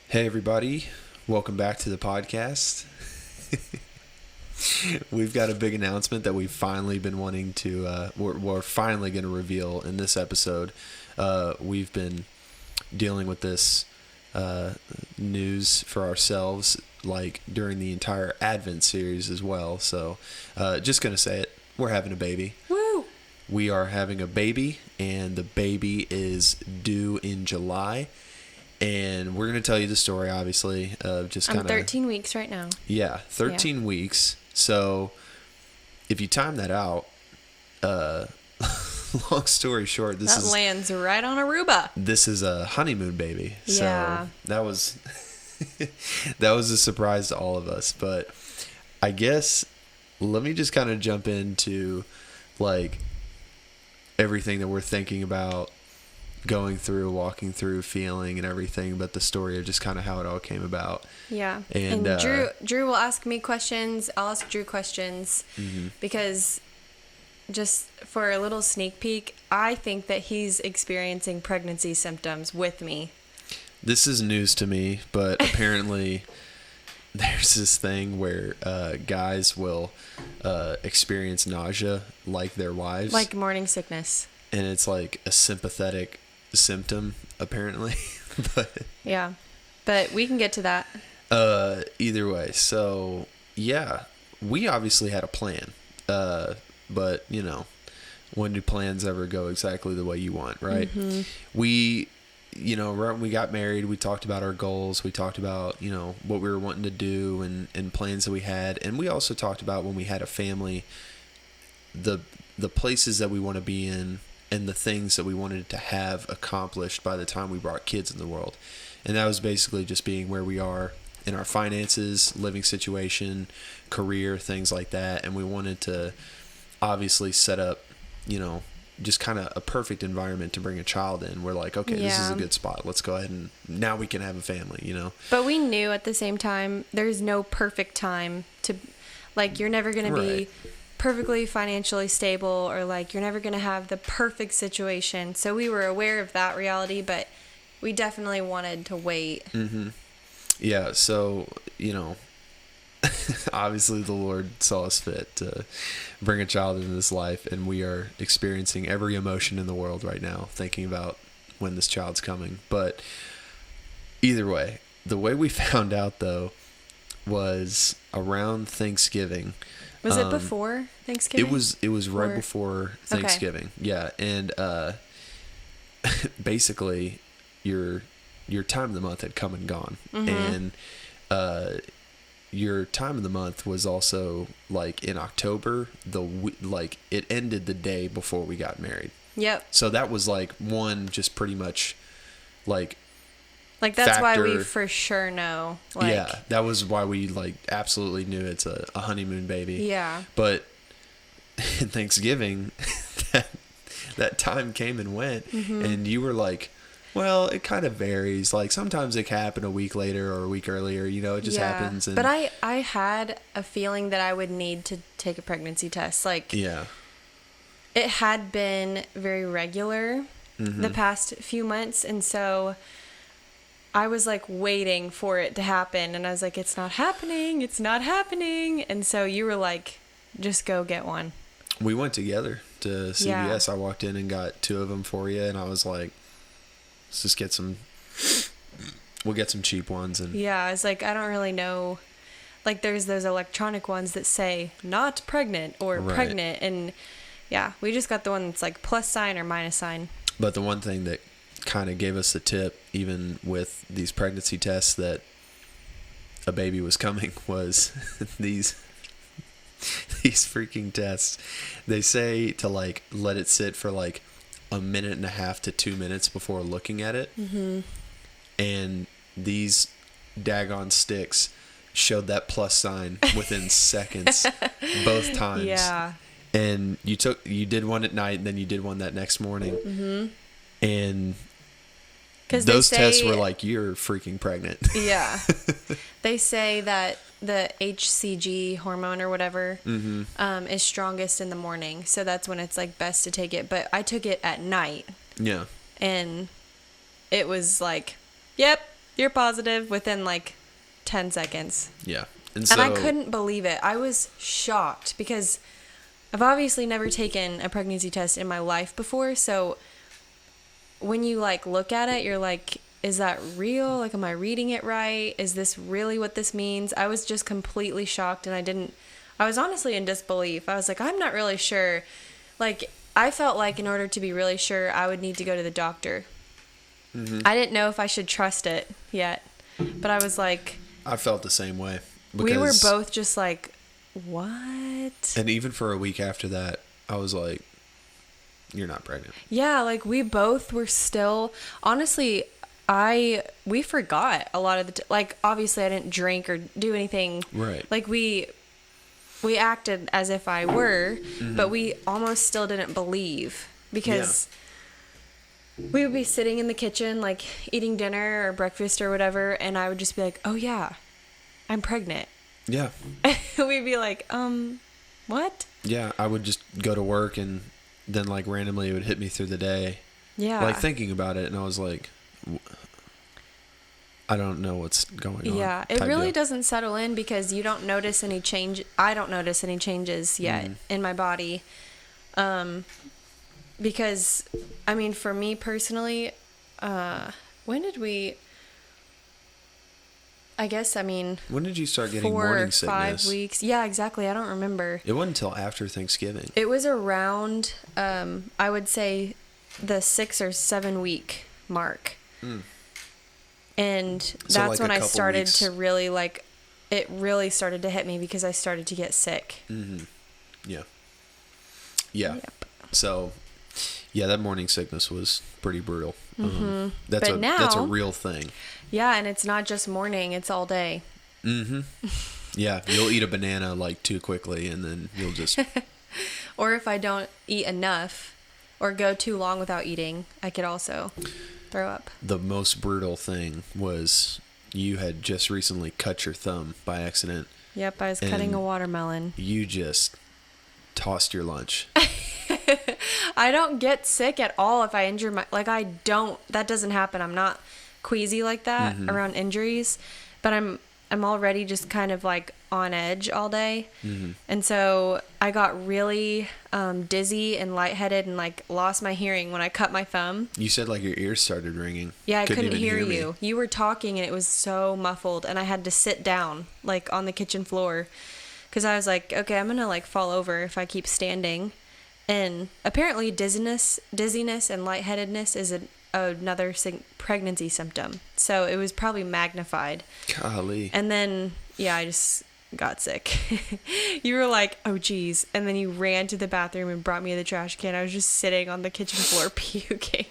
Hey everybody, welcome back to the podcast. We've got a big announcement that we've finally been wanting to, we're finally going to reveal in this episode. We've been dealing with this news for ourselves, like during the entire Advent series as well. So just going to say it, we're having a baby. Woo! We are having a baby, and the baby is due in July. And we're going to tell you the story, obviously, of just kind of... I'm 13 weeks right now. Yeah, 13 weeks. So, if you time that out, long story short, That lands right on Aruba. This is a honeymoon baby. Yeah. So, that was... that was a surprise to all of us. But, I guess, let me just kind of jump into, like, everything that we're thinking about, going through, walking through, feeling and everything, but the story of just kind of how it all came about. Yeah. And Drew will ask me questions. I'll ask Drew questions because just for a little sneak peek, I think that he's experiencing pregnancy symptoms with me. This is news to me, but apparently there's this thing where guys will experience nausea like their wives. Like morning sickness. And it's like a sympathetic symptom, apparently. Yeah. But we can get to that. Either way. So, yeah, we obviously had a plan. But, you know, when do plans ever go exactly the way you want, right? Mm-hmm. We, you know, right when we got married, we talked about our goals. We talked about, you know, what we were wanting to do and plans that we had. And we also talked about when we had a family, the places that we want to be in, and the things that we wanted to have accomplished by the time we brought kids in the world. And that was basically just being where we are in our finances, living situation, career, things like that. And we wanted to obviously set up, you know, just kind of a perfect environment to bring a child in. We're like, okay, This is a good spot. Let's go ahead and now we can have a family, you know. But we knew at the same time there's no perfect time to, like, you're never going to be perfectly financially stable, or like you're never going to have the perfect situation. So we were aware of that reality, but we definitely wanted to wait. Mm-hmm. Yeah. So, you know, obviously the Lord saw us fit to bring a child into this life, and we are experiencing every emotion in the world right now, thinking about when this child's coming. But either way, the way we found out though was around Thanksgiving. Was it before Thanksgiving? It was right before Thanksgiving. Okay. Yeah, and basically your time of the month had come and gone, and your time of the month was also like in October. Like it ended the day before we got married. Yep. So that was like one just pretty much like. Like, that's why we for sure know. Like, yeah, that was why we, like, absolutely knew it's a honeymoon baby. Yeah. But in Thanksgiving, that time came and went, and you were like, well, it kind of varies. Like, sometimes it can happen a week later or a week earlier. You know, it just happens. And but I had a feeling that I would need to take a pregnancy test. Like, yeah, it had been very regular the past few months, and so I was like waiting for it to happen, and I was like, it's not happening. And so you were like, just go get one. We went together to CVS. I walked in and got 2 of them for you, and I was like, let's just get some, we'll get some cheap ones. And yeah, I was like, I don't really know. Like, there's those electronic ones that say not pregnant or pregnant. And yeah, we just got the one that's like plus sign or minus sign. But the one thing that kind of gave us the tip, even with these pregnancy tests, that a baby was coming was these freaking tests. They say to like let it sit for like a minute and a half to 2 minutes before looking at it. And these daggone sticks showed that plus sign within seconds both times. Yeah. And you did one at night, and then you did one that next morning. And those tests were like, you're freaking pregnant. Yeah. They say that the HCG hormone or whatever is strongest in the morning. So that's when it's like best to take it. But I took it at night. Yeah. And it was like, yep, you're positive within like 10 seconds. Yeah. And I couldn't believe it. I was shocked because I've obviously never taken a pregnancy test in my life before. So when you like look at it, you're like, is that real? Like, am I reading it right? Is this really what this means? I was just completely shocked, and I was honestly in disbelief. I was like, I'm not really sure. Like, I felt like in order to be really sure, I would need to go to the doctor. Mm-hmm. I didn't know if I should trust it yet, but I was like... I felt the same way. We were both just like, what? And even for a week after that, I was like, you're not pregnant. Yeah, like we both were still... Honestly, we forgot a lot of the... like, obviously I didn't drink or do anything. Right. Like, we acted as if I were, but we almost still didn't believe because we would be sitting in the kitchen, like eating dinner or breakfast or whatever, and I would just be like, oh yeah, I'm pregnant. Yeah. We'd be like, what? Yeah, I would just go to work and then like randomly it would hit me through the day. Yeah. Like thinking about it, and I was like, I don't know what's going on. Yeah, it really doesn't settle in because you don't notice any change. I don't notice any changes yet in my body. Because, I mean, for me personally, when did we... I guess, I mean... When did you start getting morning sickness? 4 or 5 weeks. Yeah, exactly. I don't remember. It wasn't until after Thanksgiving. It was around, I would say, the 6 or 7 week mark. And that's when I started to really, like, it really started to hit me because I started to get sick. Mm-hmm. Yeah. Yeah. Yep. So, yeah, that morning sickness was pretty brutal. Mm-hmm. That's a real thing. Yeah, and it's not just morning, it's all day. Mm-hmm. Yeah, you'll eat a banana, like, too quickly, and then you'll just... Or if I don't eat enough or go too long without eating, I could also... throw up. The most brutal thing was you had just recently cut your thumb by accident. Yep, I was cutting a watermelon. You just tossed your lunch. I don't get sick at all if I injure that doesn't happen. I'm not queasy like that around injuries, but I'm already just kind of like on edge all day. Mm-hmm. And so I got really dizzy and lightheaded and like lost my hearing when I cut my thumb. You said like your ears started ringing. Yeah, I couldn't hear you. You were talking and it was so muffled and I had to sit down like on the kitchen floor because I was like, okay, I'm going to like fall over if I keep standing. And apparently dizziness and lightheadedness is another pregnancy symptom. So it was probably magnified. Golly. And then, yeah, I just got sick. You were like, oh, geez. And then you ran to the bathroom and brought me the trash can. I was just sitting on the kitchen floor puking,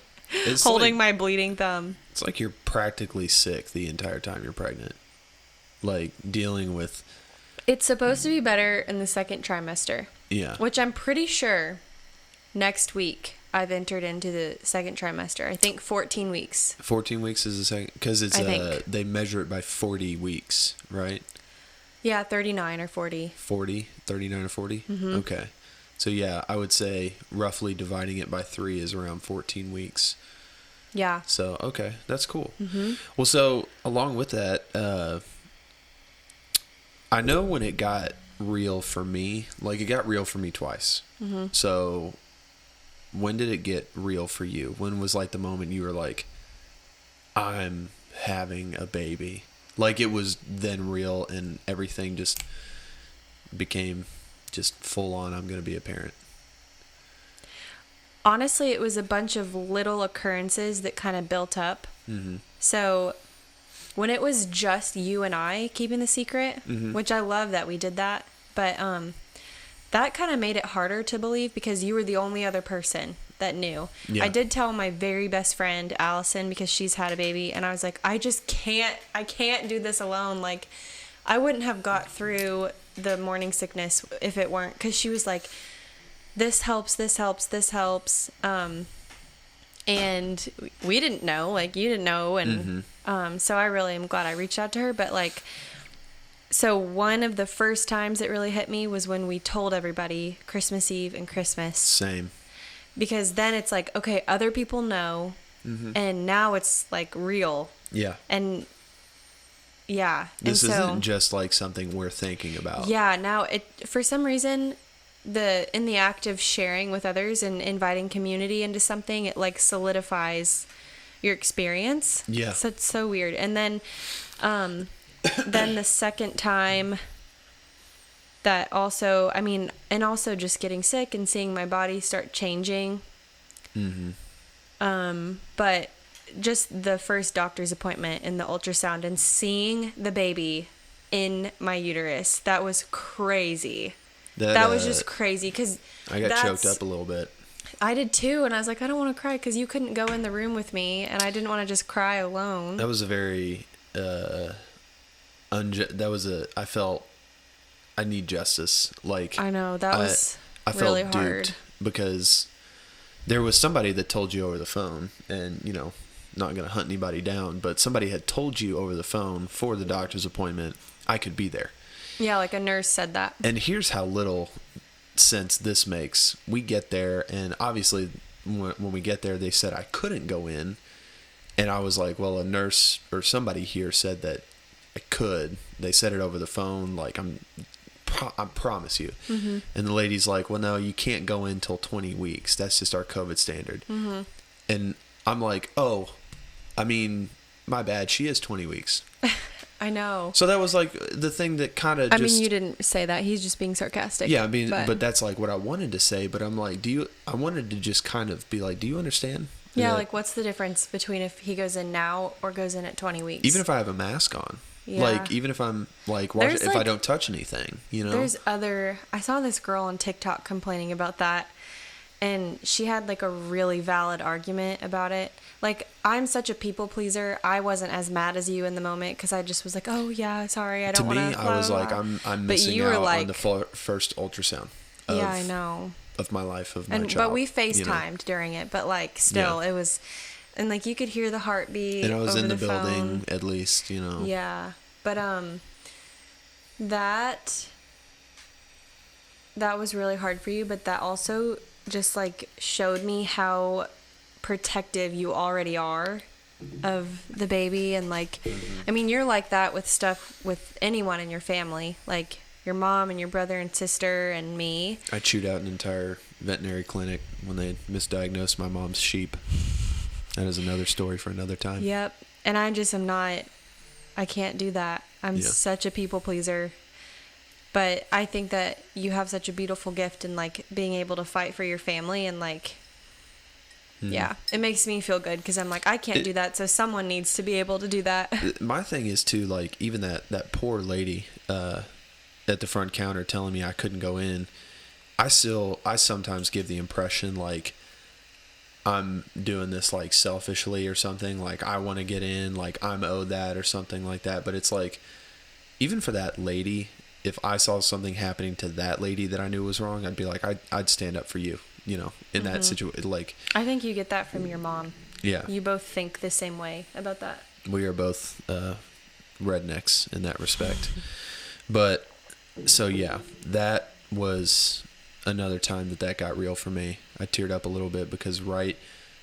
holding my bleeding thumb. It's like you're practically sick the entire time you're pregnant. Like dealing with... It's supposed to be better in the second trimester. Yeah. Which I'm pretty sure next week I've entered into the second trimester. I think 14 weeks. 14 weeks is the second? Because it's they measure it by 40 weeks, right? Yeah, 39 or 40. 40? 39 or 40? Mm-hmm. Okay. So yeah, I would say roughly dividing it by 3 is around 14 weeks. Yeah. So, okay. That's cool. Mm-hmm. Well, so along with that, I know when it got real for me, like it got real for me twice. Mm-hmm. So when did it get real for you? When was like the moment you were like, I'm having a baby? Like it was then real and everything just became just full on, I'm going to be a parent. Honestly, it was a bunch of little occurrences that kind of built up. Mm-hmm. So when it was just you and I keeping the secret, mm-hmm. which I love that we did that, but that kind of made it harder to believe because you were the only other person that knew. Yeah. I did tell my very best friend, Allison, because she's had a baby, and I was like, I can't do this alone. Like, I wouldn't have got through the morning sickness if it weren't, because she was like, this helps. And we didn't know, like, you didn't know, and mm-hmm. So I really am glad I reached out to her, but like, so one of the first times it really hit me was when we told everybody Christmas Eve and Christmas. Same. Because then it's like, okay, other people know, mm-hmm. and now it's like real. Yeah. And Yeah. This and so, isn't just like something we're thinking about. Yeah. Now, for some reason, in the act of sharing with others and inviting community into something, it like solidifies your experience. Yeah. So it's so weird. And then the second time that also, I mean, and also just getting sick and seeing my body start changing. But just the first doctor's appointment and the ultrasound and seeing the baby in my uterus, that was crazy. That was just crazy because I got choked up a little bit. I did too, and I was like, I don't want to cry because you couldn't go in the room with me, and I didn't want to just cry alone. That was a very I felt I need justice. Like, I know that was I really felt hard duped because there was somebody that told you over the phone, and not gonna hunt anybody down, but somebody had told you over the phone for the doctor's appointment I could be there. Yeah, like a nurse said that. And here's how little sense this makes. We get there, and obviously when we get there, they said I couldn't go in, and I was like, well, a nurse or somebody here said that I could. They said it over the phone, like I promise you. And the lady's like, well, no, you can't go in till 20 weeks. That's just our COVID standard. And I'm like, oh, I mean, my bad. She is 20 weeks. I know. So that was like the thing that kind of I mean, you didn't say that. He's just being sarcastic. Yeah, I mean, but that's like what I wanted to say. But I'm like, I wanted to just kind of be like, do you understand? Yeah, like what's the difference between if he goes in now or goes in at 20 weeks? Even if I have a mask on. Yeah. Like, even if I'm like, if I don't touch anything, I saw this girl on TikTok complaining about that. And she had like a really valid argument about it. Like, I'm such a people pleaser. I wasn't as mad as you in the moment because I just was like, oh yeah, sorry, I don't want to. To me, I was like, I'm missing out on the first ultrasound. Yeah, I know. Of my life, of my child. But we FaceTimed during it. But like, still, it was, and like you could hear the heartbeat. And I was over in the phone. building at least, Yeah, but that was really hard for you. But that also just like showed me how protective you already are of the baby. And like, I mean, you're like that with stuff with anyone in your family, like your mom and your brother and sister and me. I chewed out an entire veterinary clinic when they misdiagnosed my mom's sheep. That is another story for another time. Yep. And I can't do that. I'm such a people pleaser. But I think that you have such a beautiful gift in like being able to fight for your family and like, yeah, it makes me feel good because I'm like, I can't do that. So someone needs to be able to do that. My thing is too, like, even that poor lady at the front counter telling me I couldn't go in. I sometimes give the impression like I'm doing this like selfishly or something. Like I want to get in, like I'm owed that or something like that. But it's like, even for that lady, if I saw something happening to that lady that I knew was wrong, I'd be like, I'd stand up for you, in that situation. Like, I think you get that from your mom. Yeah. You both think the same way about that. We are both rednecks in that respect. But, so yeah, that was another time that got real for me. I teared up a little bit because right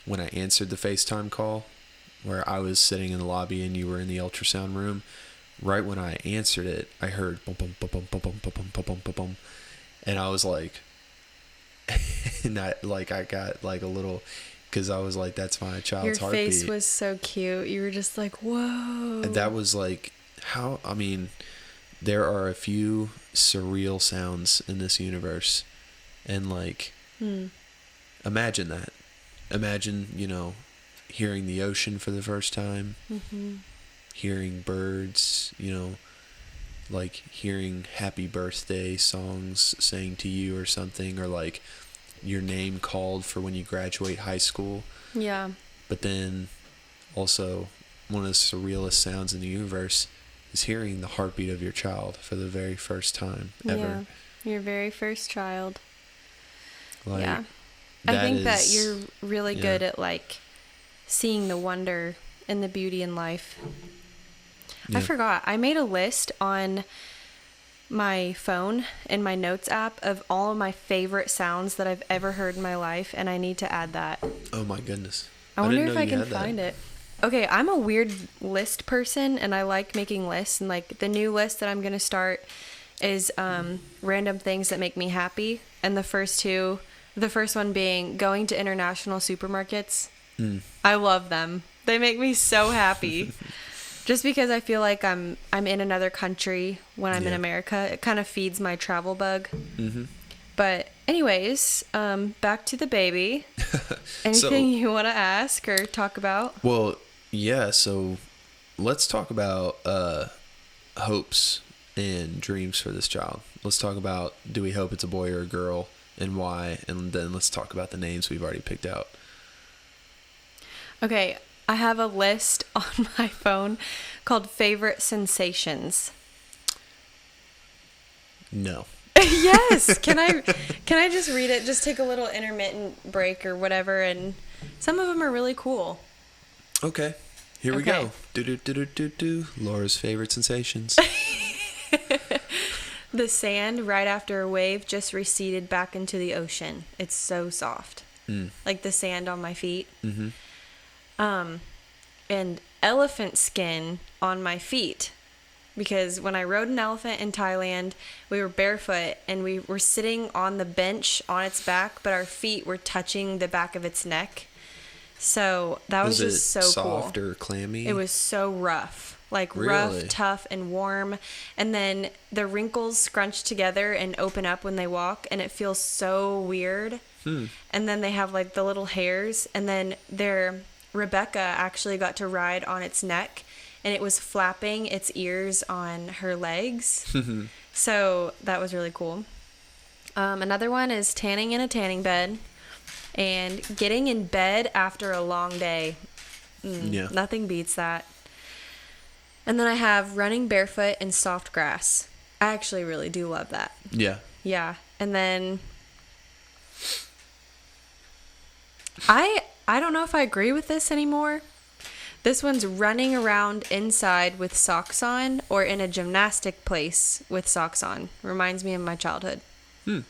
when I answered the FaceTime call, where I was sitting in the lobby and you were in the ultrasound room, right when I answered it, I heard bum bum bum bum bum bum bum bum bum bum bum, and I was like, and I got like a little, because I was like, that's my child's heartbeat. Your face was so cute. You were just like, whoa. And that was like, I mean, there are a few surreal sounds in this universe, and like, imagine that. Imagine, hearing the ocean for the first time. Mm-hmm. Hearing birds, like hearing happy birthday songs sang to you or something, or like your name called for when you graduate high school. Yeah. But then also one of the surrealist sounds in the universe is hearing the heartbeat of your child for the very first time ever. Yeah. Your very first child. Like, yeah. I think that you're really good at like seeing the wonder and the beauty in life. Yeah. I forgot. I made a list on my phone in my notes app of all of my favorite sounds that I've ever heard in my life, and I need to add that. Oh my goodness. I wonder if I can find it. okay, I'm a weird list person, and I like making lists. And like the new list that I'm gonna start is random things that make me happy. And the first one being going to international supermarkets. I love them. They make me so happy. Just because I feel like I'm in another country when I'm in America. It kind of feeds my travel bug. Mm-hmm. But anyways, back to the baby. Anything you want to ask or talk about? Well, yeah, so let's talk about hopes and dreams for this child. Let's talk about, do we hope it's a boy or a girl and why? And then let's talk about the names we've already picked out. Okay, I have a list on my phone called Favorite Sensations. No. Yes. Can I just read it? Just take a little intermittent break or whatever, and some of them are really cool. Okay. Here we go. Laura's favorite sensations. The sand right after a wave just receded back into the ocean. It's so soft. Like the sand on my feet. Mm-hmm. And elephant skin on my feet. Because when I rode an elephant in Thailand, we were barefoot and we were sitting on the bench on its back, but our feet were touching the back of its neck. So that was just so cool. Soft or clammy? It was so rough. Like rough, tough, and warm. And then the wrinkles scrunch together and open up when they walk, and it feels so weird. And then they have like the little hairs, and then Rebecca actually got to ride on its neck, and it was flapping its ears on her legs. So that was really cool. Another one is tanning in a tanning bed and getting in bed after a long day. Nothing beats that. And then I have running barefoot in soft grass. I actually really do love that. Yeah. Yeah. And then I don't know if I agree with this anymore. This one's running around inside with socks on or in a gymnastic place with socks on. Reminds me of my childhood. I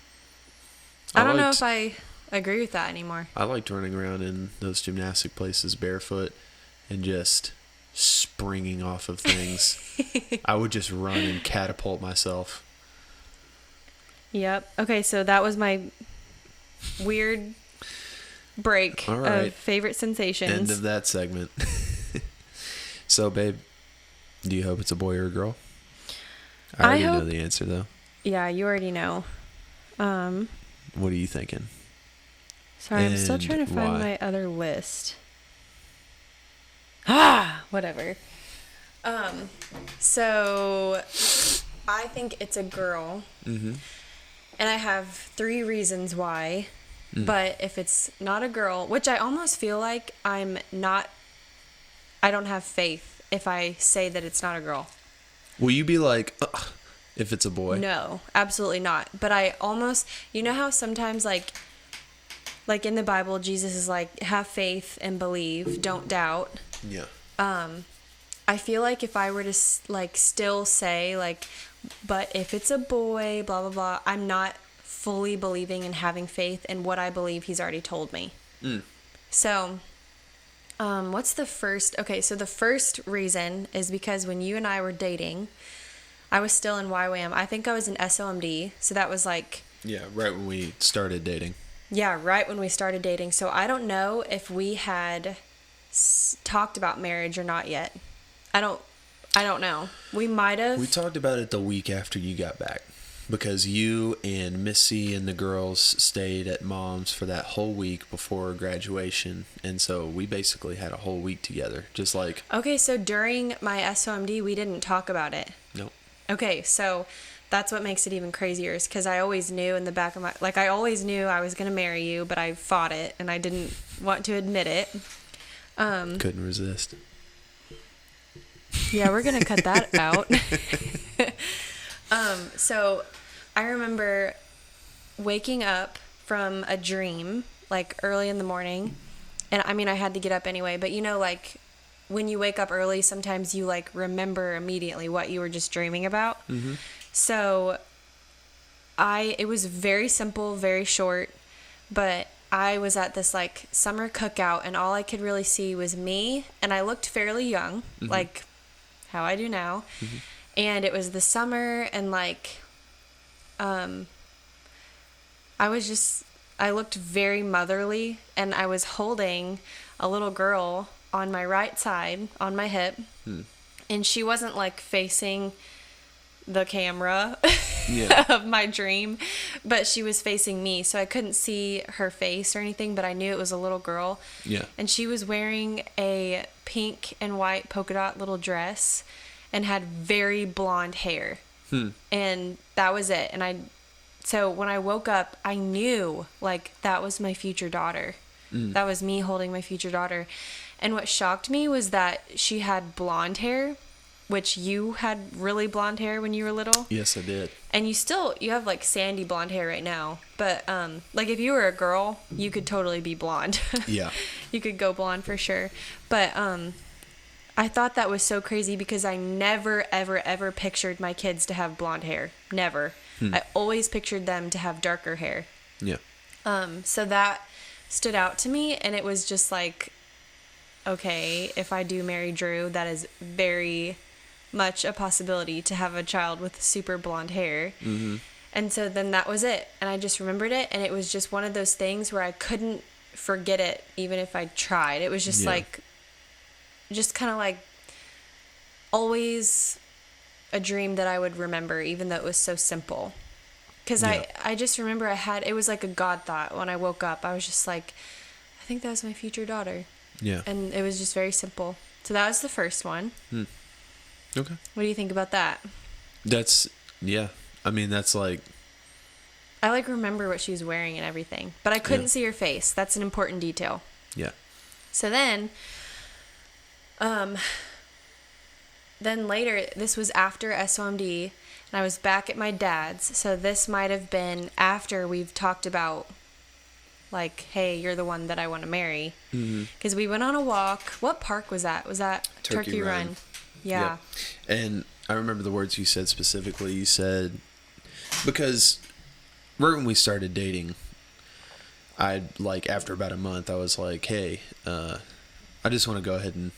don't know if I agree with that anymore. I liked running around in those gymnastic places barefoot and just springing off of things. I would just run and catapult myself. Yep. Okay, so that was my weird break of favorite sensations. End of that segment. So, babe, do you hope it's a boy or a girl? I already know the answer, though. Yeah, you already know. What are you thinking? Sorry, I'm still trying to find my other list. Whatever. So I think it's a girl. Mm-hmm. And I have 3 reasons why. But if it's not a girl, which I almost feel like I don't have faith if I say that it's not a girl. Will you be like, if it's a boy? No, absolutely not. But I almost, you know how sometimes like in the Bible, Jesus is like, have faith and believe, don't doubt. Yeah. I feel like if I were to like still say like, but if it's a boy, blah, blah, blah, I'm not fully believing and having faith in what I believe he's already told me. So, what's the first? Okay, so the first reason is because when you and I were dating, I was still in YWAM. I think I was in SOMD, so that was like... Yeah, right when we started dating. Yeah, right when we started dating. So I don't know if we had talked about marriage or not yet. I don't know. We might have. We talked about it the week after you got back. Because you and Missy and the girls stayed at Mom's for that whole week before graduation. And so we basically had a whole week together. Just like... Okay, so during my SOMD, we didn't talk about it. Nope. Okay, so that's what makes it even crazier is because I always knew in the back of my... Like, I always knew I was going to marry you, but I fought it, and I didn't want to admit it. Couldn't resist. Yeah, we're going to cut that out. So I remember waking up from a dream, like, early in the morning. And, I mean, I had to get up anyway, but, you know, like... When you wake up early, sometimes you like remember immediately what you were just dreaming about. Mm-hmm. So it was very simple, very short, but I was at this like summer cookout, and all I could really see was me, and I looked fairly young, like how I do now. And it was the summer, and like I looked very motherly, and I was holding a little girl on my right side on my hip, and she wasn't like facing the camera of my dream, but she was facing me, so I couldn't see her face or anything, but I knew it was a little girl. Yeah. And she was wearing a pink and white polka dot little dress and had very blonde hair. And that was it. And so when I woke up, I knew like that was my future daughter. That was me holding my future daughter. And what shocked me was that she had blonde hair, which you had really blonde hair when you were little. Yes, I did. And you have like sandy blonde hair right now. But like if you were a girl, you could totally be blonde. Yeah. You could go blonde for sure. But I thought that was so crazy because I never, ever, ever pictured my kids to have blonde hair. Never. I always pictured them to have darker hair. Yeah. So that stood out to me, and it was just like, okay, if I do marry Drew, that is very much a possibility to have a child with super blonde hair. And so then that was it, and I just remembered it, and it was just one of those things where I couldn't forget it even if I tried. It was just like, just kind of like always a dream that I would remember, even though it was so simple. Because I just remember it was like a God thought when I woke up. I was just like, I think that was my future daughter. Yeah. And it was just very simple. So that was the first one. Okay. What do you think about that? I mean, that's like... I like remember what she was wearing and everything. But I couldn't see her face. That's an important detail. Yeah. So then later, this was after SOMD, and I was back at my dad's. So this might have been after we've talked about, like, hey, you're the one that I want to marry. Because we went on a walk. What park was that? Was that Turkey Run? Yeah. Yep. And I remember the words you said specifically. You said, because right when we started dating, after about a month, I was like, hey, I just want to go ahead and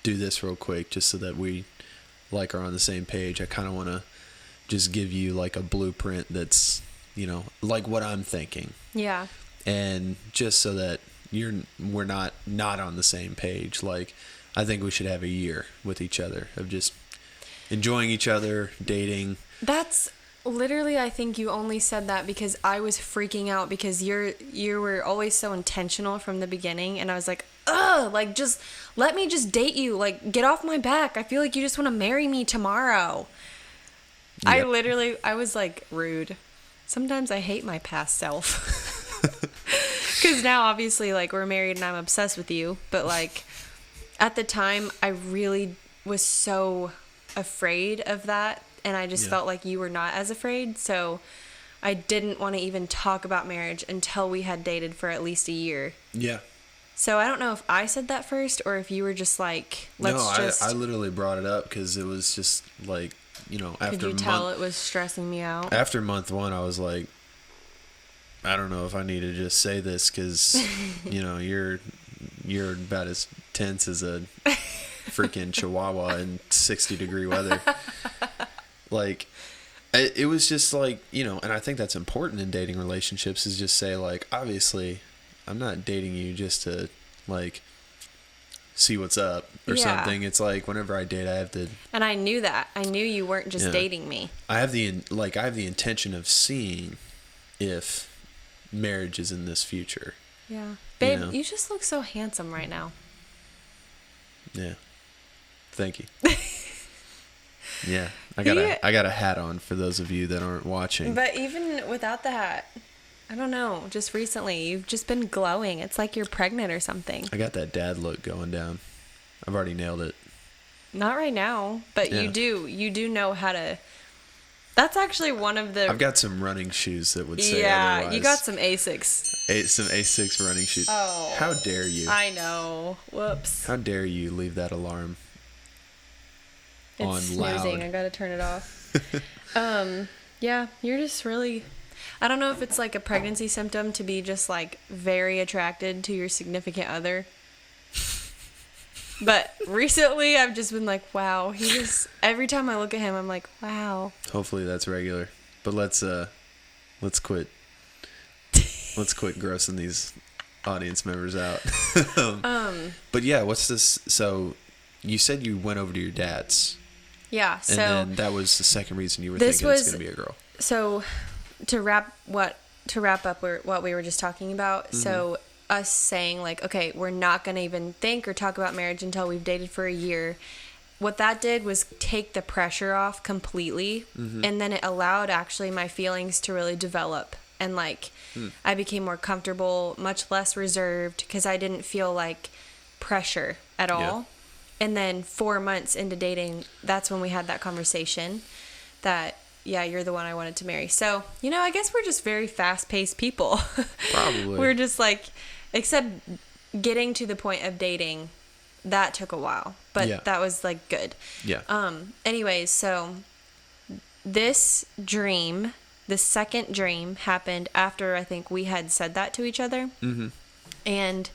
do this real quick just so that we are on the same page. I kind of want to just give you like a blueprint that's, like what I'm thinking. Yeah. And just so that we're not on the same page. Like, I think we should have a year with each other of just enjoying each other, dating. That's literally, I think you only said that because I was freaking out because you were always so intentional from the beginning, and I was like, ugh, like, just let me just date you, like, get off my back. I feel like you just want to marry me tomorrow. Yep. I was like rude. Sometimes I hate my past self. Because now obviously like we're married and I'm obsessed with you, but like at the time I really was so afraid of that, and I just felt like you were not as afraid, so I didn't want to even talk about marriage until we had dated for at least a year. Yeah. So I don't know if I said that first or if you were just like, I literally brought it up because it was just like, after could you tell it was stressing me out? After month one, I was like, I don't know if I need to just say this because, you're about as tense as a freaking chihuahua in 60-degree weather. Like, it was just like, and I think that's important in dating relationships is just say like, obviously, I'm not dating you just to like see what's up or something. It's like whenever I date, I have to. And I knew that. I knew you weren't just dating me. I have the intention of seeing if marriage is in this future. Yeah. Babe, you just look so handsome right now. Yeah. Thank you. Yeah. I got a hat on for those of you that aren't watching. But even without the hat, I don't know, just recently you've just been glowing. It's like you're pregnant or something. I got that dad look going down. I've already nailed it. Not right now, but you do know how to. That's actually one of the. I've got some running shoes that would say otherwise. Yeah, you got some Asics. Some Asics running shoes. Oh. How dare you? I know. Whoops. How dare you leave that alarm it's on snoozing. loud? I gotta turn it off. Yeah, you're just really. I don't know if it's like a pregnancy symptom to be just like very attracted to your significant other. But recently I've just been like, wow, every time I look at him, I'm like, wow. Hopefully that's regular. But let's quit grossing these audience members out. But yeah, what's this? So you said you went over to your dad's. Yeah. And then that was the second reason you were thinking it's going to be a girl. So to wrap up what we were just talking about. Mm-hmm. So us saying like, okay, we're not going to even think or talk about marriage until we've dated for a year. What that did was take the pressure off completely. Mm-hmm. And then it allowed actually my feelings to really develop. And like, I became more comfortable, much less reserved, because I didn't feel like pressure at all. Yeah. And then 4 months into dating, that's when we had that conversation that, yeah, you're the one I wanted to marry. So, I guess we're just very fast-paced people. Probably. We're just like, except getting to the point of dating, that took a while. But that was like good. Yeah. Anyways, so this dream, the second dream happened after I think we had said that to each other. Mm-hmm. And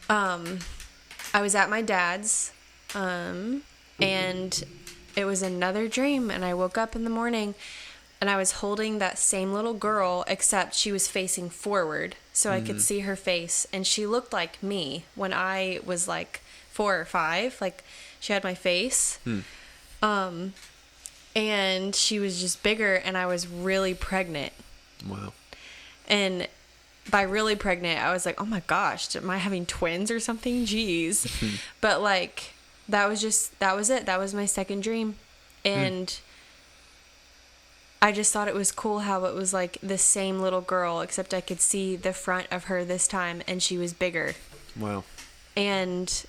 I was at my dad's, and it was another dream, and I woke up in the morning and I was holding that same little girl, except she was facing forward so I could see her face, and she looked like me when I was like 4 or 5. Like, she had my face. And she was just bigger, and I was really pregnant. Wow. And by really pregnant, I was like, oh my gosh, am I having twins or something? Jeez. But like, that was it. That was my second dream. And I just thought it was cool how it was like the same little girl, except I could see the front of her this time, and she was bigger. Wow. And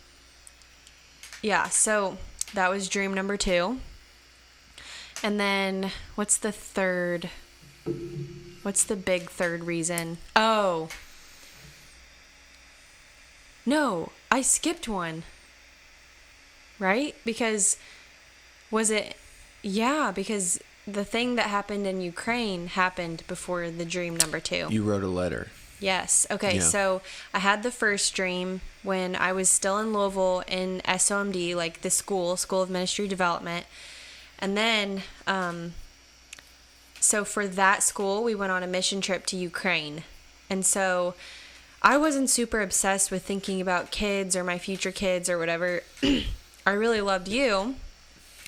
yeah, so that was dream number 2. And then what's the big third reason? Oh. No, I skipped one. Right? Because because the thing that happened in Ukraine happened before the dream number 2. You wrote a letter. Yes. Okay. Yeah. So I had the first dream when I was still in Louisville in SOMD, like the School of Ministry Development. And then, so for that school, we went on a mission trip to Ukraine. And so I wasn't super obsessed with thinking about kids or my future kids or whatever. I really loved you.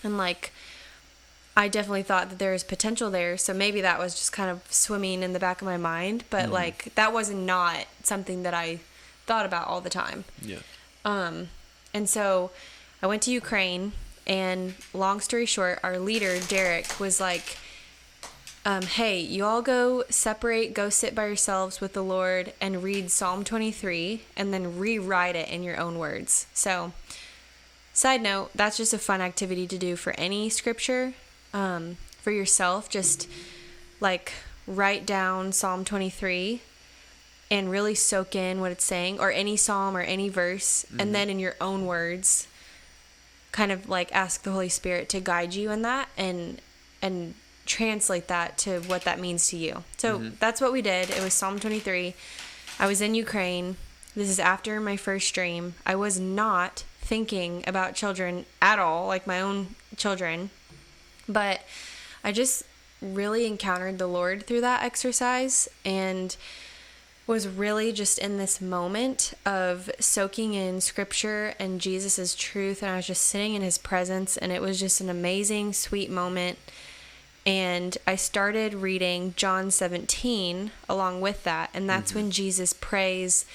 And like, I definitely thought that there was potential there. So maybe that was just kind of swimming in the back of my mind. But like, that was not something that I thought about all the time. Yeah. And so I went to Ukraine. And long story short, our leader, Derek, was like, hey, you all go sit by yourselves with the Lord and read Psalm 23 and then rewrite it in your own words. So, side note, that's just a fun activity to do for any scripture. For yourself, just like write down Psalm 23 and really soak in what it's saying, or any psalm or any verse, and then in your own words, kind of like ask the Holy Spirit to guide you in that and translate that to what that means to you. So that's what we did. It was Psalm 23. I was in Ukraine. This is after my first dream. I was not thinking about children at all, like my own children, but I just really encountered the Lord through that exercise and was really just in this moment of soaking in scripture and Jesus's truth, and I was just sitting in his presence, and it was just an amazing, sweet moment. And I started reading John 17 along with that, and that's when Jesus prays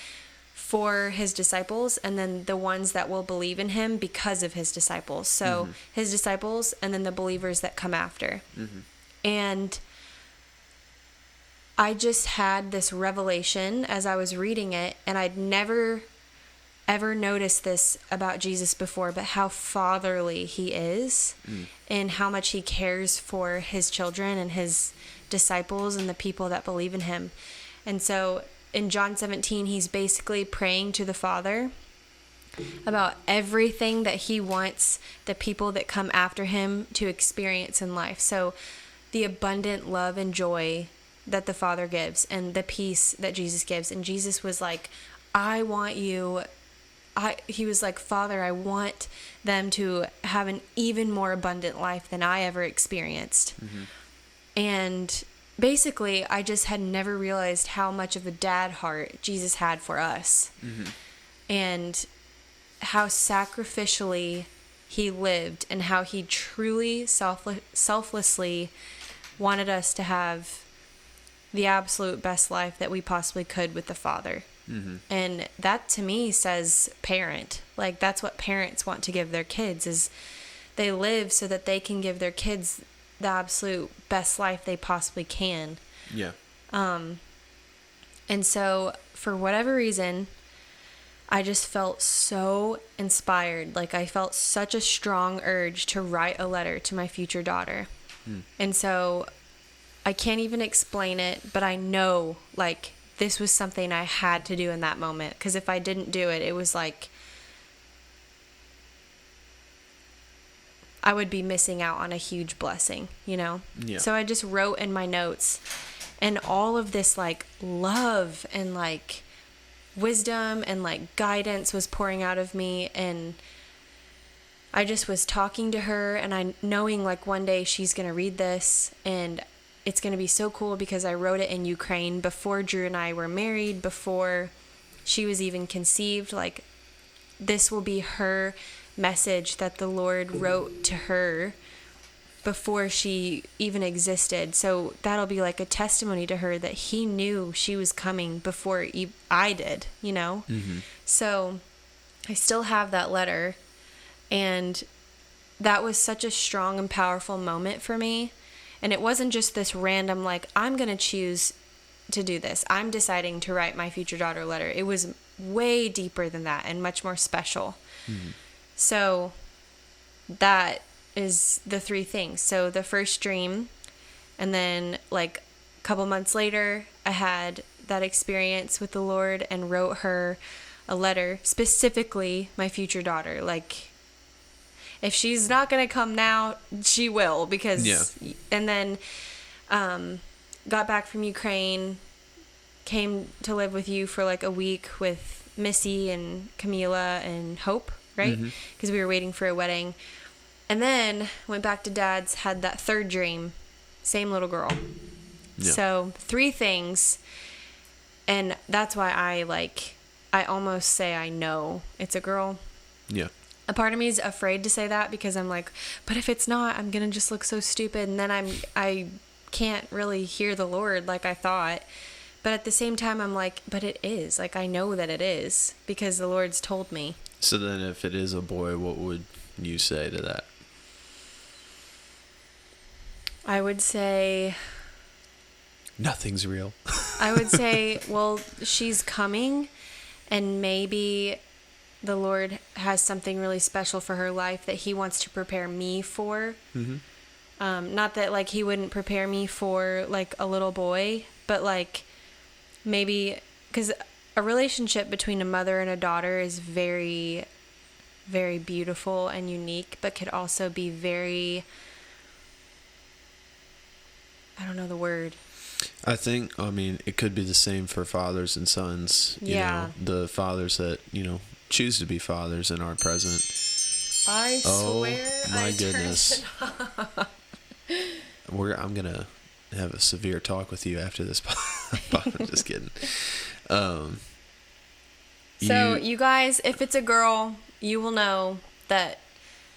for his disciples and then the ones that will believe in him because of his disciples. So his disciples and then the believers that come after. And I just had this revelation as I was reading it, and I'd never ever noticed this about Jesus before, but how fatherly he is and how much he cares for his children and his disciples and the people that believe in him. And so in John 17, he's basically praying to the Father about everything that he wants the people that come after him to experience in life. So the abundant love and joy that the Father gives and the peace that Jesus gives. And Jesus was like, I want you. He was like, Father, I want them to have an even more abundant life than I ever experienced. Mm-hmm. And basically, I just had never realized how much of a dad heart Jesus had for us. Mm-hmm. And how sacrificially he lived and how he truly selflessly wanted us to have the absolute best life that we possibly could with the Father. Mm-hmm. And that to me says parent. Like, that's what parents want to give their kids, is they live so that they can give their kids the absolute best life they possibly can. Yeah. And so for whatever reason, I just felt so inspired. Like, I felt such a strong urge to write a letter to my future daughter. And so I can't even explain it, but I know, like, this was something I had to do in that moment. Because if I didn't do it, it was like I would be missing out on a huge blessing, you know? Yeah. So I just wrote in my notes, and all of this, like, love and, like, wisdom and, like, guidance was pouring out of me. And I just was talking to her, and I knowing, like, one day she's going to read this, and it's going to be so cool because I wrote it in Ukraine before Drew and I were married, before she was even conceived. Like, this will be her message that the Lord wrote to her before she even existed. So that'll be like a testimony to her that he knew she was coming before I did, you know? Mm-hmm. So I still have that letter, and that was such a strong and powerful moment for me. And it wasn't just this random, like, I'm going to choose to do this. I'm deciding to write my future daughter a letter. It was way deeper than that and much more special. Mm-hmm. So that is the three things. So the first dream, and then, like, a couple months later, I had that experience with the Lord and wrote her a letter, specifically my future daughter. Like, if she's not going to come now, she will, because, yeah. And then got back from Ukraine, came to live with you for like a week with Missy and Camila and Hope, right? Because we were waiting for a wedding. And then went back to Dad's, had that third dream, same little girl. Yeah. So 3 things. And that's why I almost say I know it's a girl. Yeah. A part of me is afraid to say that because I'm like, but if it's not, I'm going to just look so stupid. And then I can't really hear the Lord like I thought. But at the same time, I'm like, but it is. Like, I know that it is because the Lord's told me. So then if it is a boy, what would you say to that? I would say... nothing's real. I would say, well, she's coming, and maybe the Lord has something really special for her life that he wants to prepare me for. Mm-hmm. Not that, like, he wouldn't prepare me for, like, a little boy, but, like, maybe... because a relationship between a mother and a daughter is very, very beautiful and unique, but could also be very... I don't know the word. I mean, it could be the same for fathers and sons. You know, the fathers that, choose to be fathers and are present. I swear. Oh, my goodness. I'm going to have a severe talk with you after this. I'm just kidding. So, you guys, if it's a girl, you will know that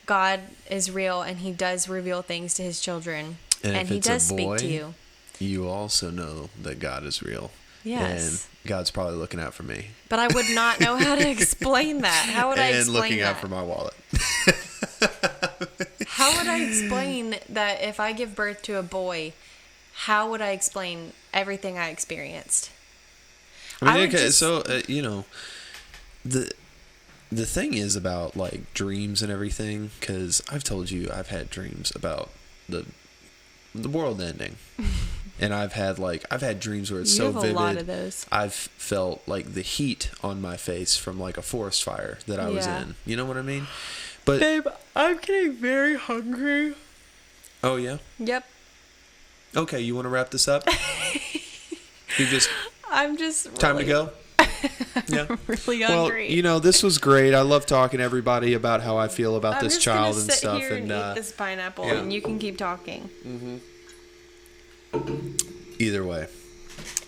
God is real and he does reveal things to his children. And he does speak to you. You also know that God is real. Yes. And God's probably looking out for me. But I would not know how to explain that. How would I explain that? And looking out for my wallet. How would I explain that if I give birth to a boy, how would I explain everything I experienced? I mean, the thing is about, like, dreams and everything, because I've told you I've had dreams about the world ending. And I've had dreams where it's so vivid. You have a lot of those. I've felt like the heat on my face from like a forest fire that I was in. You know what I mean? But babe, I'm getting very hungry. Oh yeah? Yep. Okay, you want to wrap this up? You just I'm just time to go. Yeah. really Well, hungry. this was great. I love talking to everybody about how I feel about I'm this just child gonna and sit stuff. here and And eat this pineapple, yeah. and you can keep talking. Either way,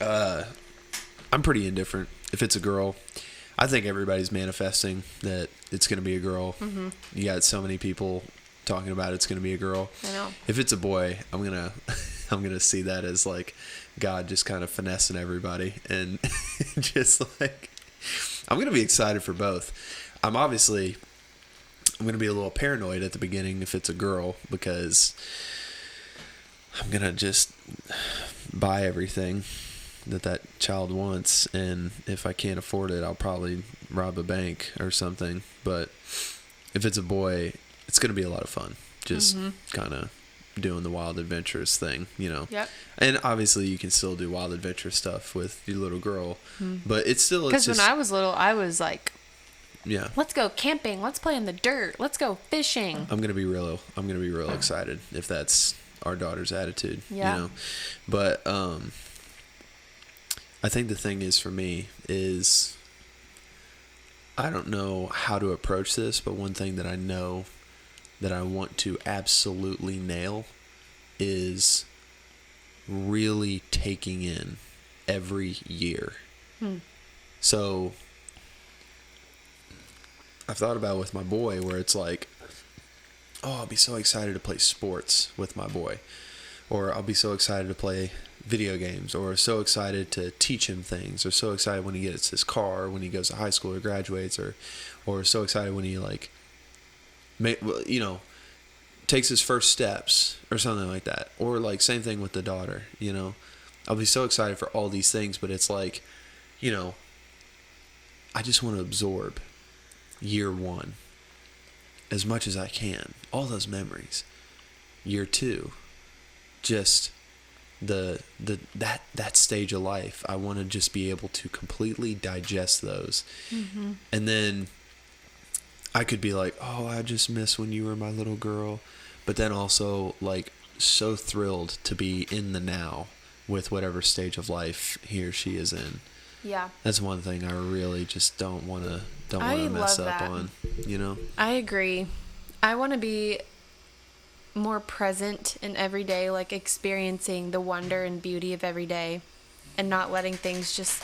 I'm pretty indifferent. If it's a girl, I think everybody's manifesting that it's going to be a girl. Mm-hmm. You got so many people talking about it's going to be a girl. I know. If it's a boy, I'm gonna see that as like God just kind of finessing everybody, and just like I'm gonna be excited for both. I'm gonna be a little paranoid at the beginning if it's a girl, because I'm gonna just buy everything that child wants, and if I can't afford it, I'll probably rob a bank or something. But if it's a boy, it's gonna be a lot of fun. Just kind of doing the wild adventurous thing, Yep. And obviously you can still do wild adventure stuff with your little girl, but it's Because when I was little, I was like, yeah, let's go camping, let's play in the dirt, let's go fishing. I'm gonna be real excited if that's our daughter's attitude. Yeah. But I think the thing is, for me, is I don't know how to approach this, but one thing that I know that I want to absolutely nail is really taking in every year. So I've thought about it with my boy, where it's like, oh, I'll be so excited to play sports with my boy, or I'll be so excited to play video games, or so excited to teach him things, or so excited when he gets his car, when he goes to high school or graduates, or so excited when he takes his first steps or something like that. Or like same thing with the daughter, I'll be so excited for all these things, but it's like, I just want to absorb year one as much as I can, all those memories. Year two, just that stage of life, I want to just be able to completely digest those. And then I could be like, oh, I just miss when you were my little girl, but then also like so thrilled to be in the now with whatever stage of life he or she is in. Yeah. That's one thing I really just don't want to mess up on, I agree. I want to be more present in every day, like experiencing the wonder and beauty of every day, and not letting things just,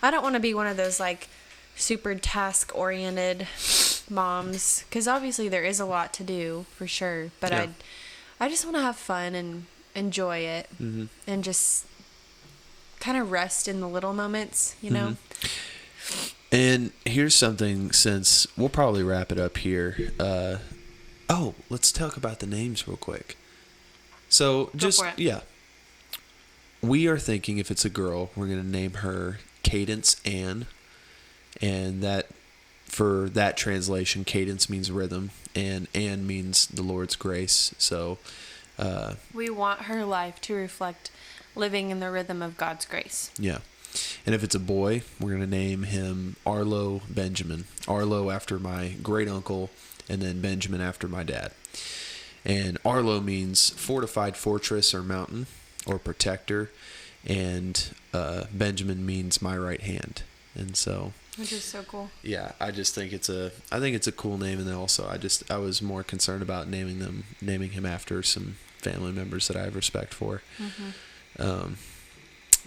I don't want to be one of those like super task oriented moms, because obviously there is a lot to do for sure, but yeah. I just want to have fun and enjoy it, and just kind of rest in the little moments, And here's something, since we'll probably wrap it up here. Let's talk about the names real quick. So we are thinking, if it's a girl, we're going to name her Cadence Ann. And that, for that translation, cadence means rhythm, and Ann means the Lord's grace. So we want her life to reflect living in the rhythm of God's grace. Yeah. And if it's a boy, we're going to name him Arlo Benjamin. Arlo after my great uncle, and then Benjamin after my dad. And Arlo means fortified fortress or mountain or protector, and Benjamin means my right hand. And so, which is so cool. Yeah, I just think it's a cool name, and then also I was more concerned about naming him after some family members that I have respect for.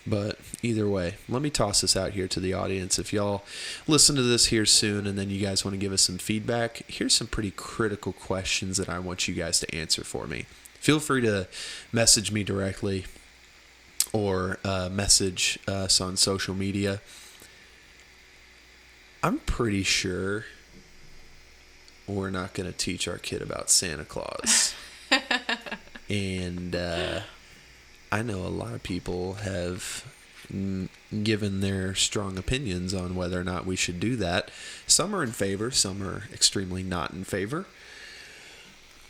But either way, let me toss this out here to the audience. If y'all listen to this here soon and then you guys want to give us some feedback, here's some pretty critical questions that I want you guys to answer for me. Feel free to message me directly or message us on social media. I'm pretty sure we're not going to teach our kid about Santa Claus. And I know a lot of people have given their strong opinions on whether or not we should do that. Some are in favor, some are extremely not in favor.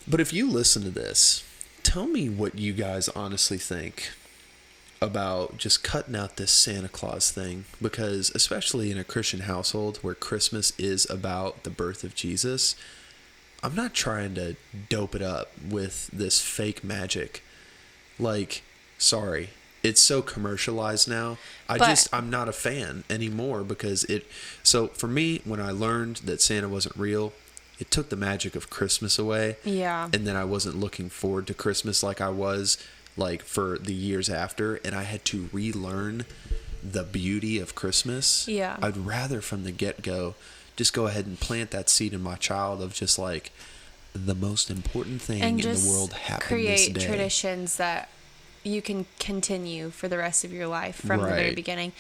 But if you listen to this, tell me what you guys honestly think about just cutting out this Santa Claus thing, because especially in a Christian household where Christmas is about the birth of Jesus, I'm not trying to dope it up with this fake magic. Like, sorry, it's so commercialized now. I'm not a fan anymore because so for me, when I learned that Santa wasn't real, it took the magic of Christmas away. Yeah. And then I wasn't looking forward to Christmas like I was like for the years after, and I had to relearn the beauty of Christmas. Yeah. I'd rather from the get-go just go ahead and plant that seed in my child of just like the most important thing in the world happened this day. Create traditions that you can continue for the rest of your life from the very beginning.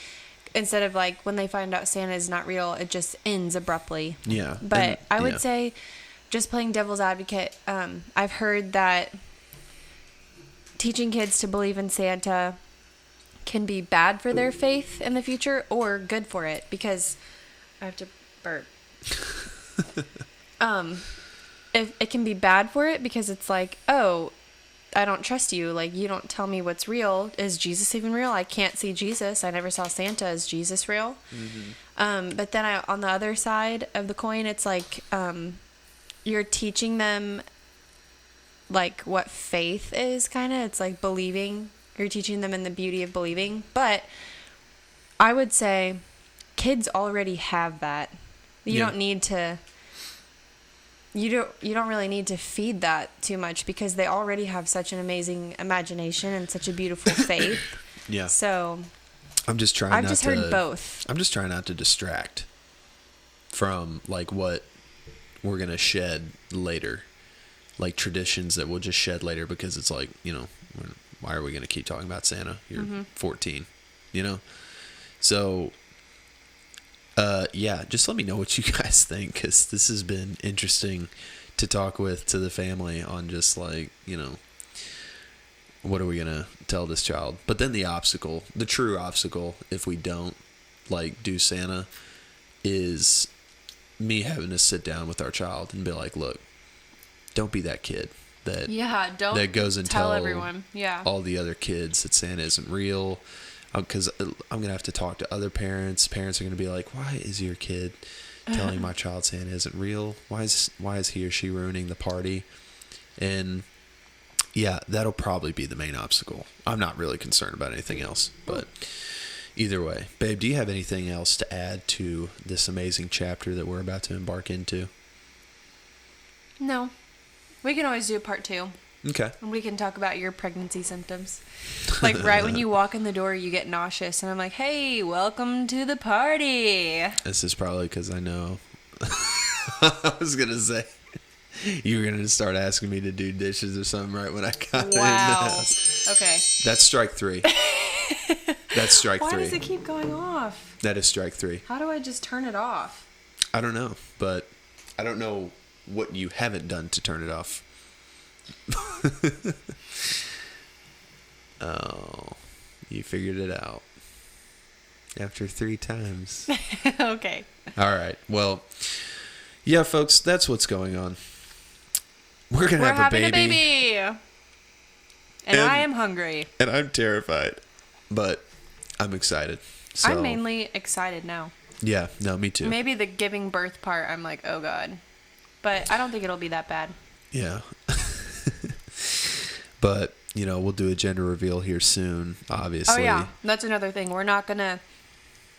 Instead of like when they find out Santa is not real, it just ends abruptly. Yeah. But I would say, just playing devil's advocate, I've heard that teaching kids to believe in Santa can be bad for their faith in the future or good for it, because I have to burp. If it can be bad for it because it's like, oh, I don't trust you. Like, you don't tell me what's real. Is Jesus even real? I can't see Jesus. I never saw Santa. Is Jesus real? Mm-hmm. But then on the other side of the coin, it's like you're teaching them like what faith is, kind of. It's like believing. You're teaching them in the beauty of believing. But I would say kids already have that. You don't need to... You don't really need to feed that too much because they already have such an amazing imagination and such a beautiful faith. Yeah. So I've just heard both. I'm just trying not to distract from like what we're going to shed later. Like traditions that we'll just shed later because it's like, why are we going to keep talking about Santa? You're 14, So just let me know what you guys think, because this has been interesting to talk to the family on just like, what are we going to tell this child? But then the true obstacle, if we don't like do Santa, is me having to sit down with our child and be like, look, don't be that kid that goes and tell everyone all the other kids that Santa isn't real. Because I'm going to have to talk to other parents. Parents are going to be like, why is your kid telling my child Santa isn't real? Why is he or she ruining the party? And yeah, that'll probably be the main obstacle. I'm not really concerned about anything else. But either way, babe, do you have anything else to add to this amazing chapter that we're about to embark into? No. We can always do a part 2. Okay. And we can talk about your pregnancy symptoms. Like right when you walk in the door, you get nauseous. And I'm like, hey, welcome to the party. This is probably because I know. I was going to say, you were going to start asking me to do dishes or something right when I got in the house. Okay. That's strike 3. That's strike 3. Why does it keep going off? That is strike 3. How do I just turn it off? I don't know, but I don't know what you haven't done to turn it off. Oh, you figured it out after 3 times. Okay. All right. Well, yeah, folks, that's what's going on. We're having a baby. And I am hungry. And I'm terrified, but I'm excited. So, I'm mainly excited now. Yeah, no, me too. Maybe the giving birth part, I'm like, oh God. But I don't think it'll be that bad. Yeah. But, we'll do a gender reveal here soon, obviously. Oh, yeah. That's another thing. We're not going to...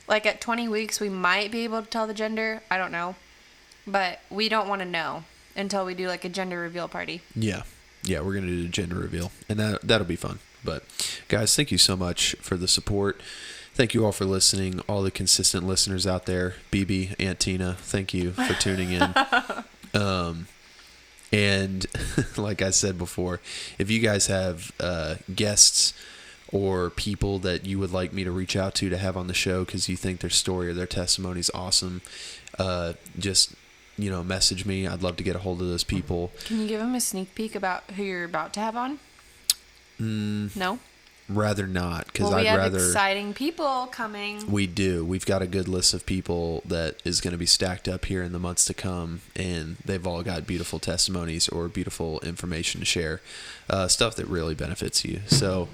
Like, at 20 weeks, we might be able to tell the gender. I don't know. But we don't want to know until we do, like, a gender reveal party. Yeah. Yeah, we're going to do the gender reveal. And that'll be fun. But, guys, thank you so much for the support. Thank you all for listening. All the consistent listeners out there. BB, Aunt Tina, thank you for tuning in. And like I said before, if you guys have guests or people that you would like me to reach out to have on the show because you think their story or their testimony is awesome, just, message me. I'd love to get a hold of those people. Can you give them a sneak peek about who you're about to have on? No? Rather not, because we have exciting people coming. We do. We've got a good list of people that is going to be stacked up here in the months to come, and they've all got beautiful testimonies or beautiful information to share, stuff that really benefits you. So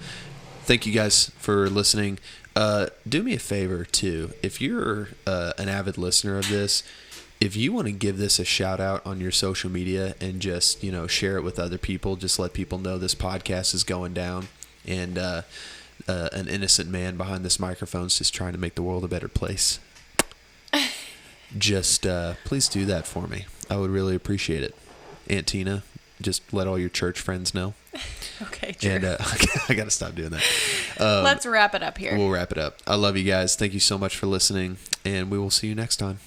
thank you guys for listening. Do me a favor, too. If you're an avid listener of this, if you want to give this a shout out on your social media and just, share it with other people, just let people know this podcast is going down. And an innocent man behind this microphone is just trying to make the world a better place, just please do that for me. I would really appreciate it. Aunt Tina, just let all your church friends know. Okay, true. And I got to stop doing that. Let's wrap it up here. We'll wrap it up. I love you guys. Thank you so much for listening, and we will see you next time.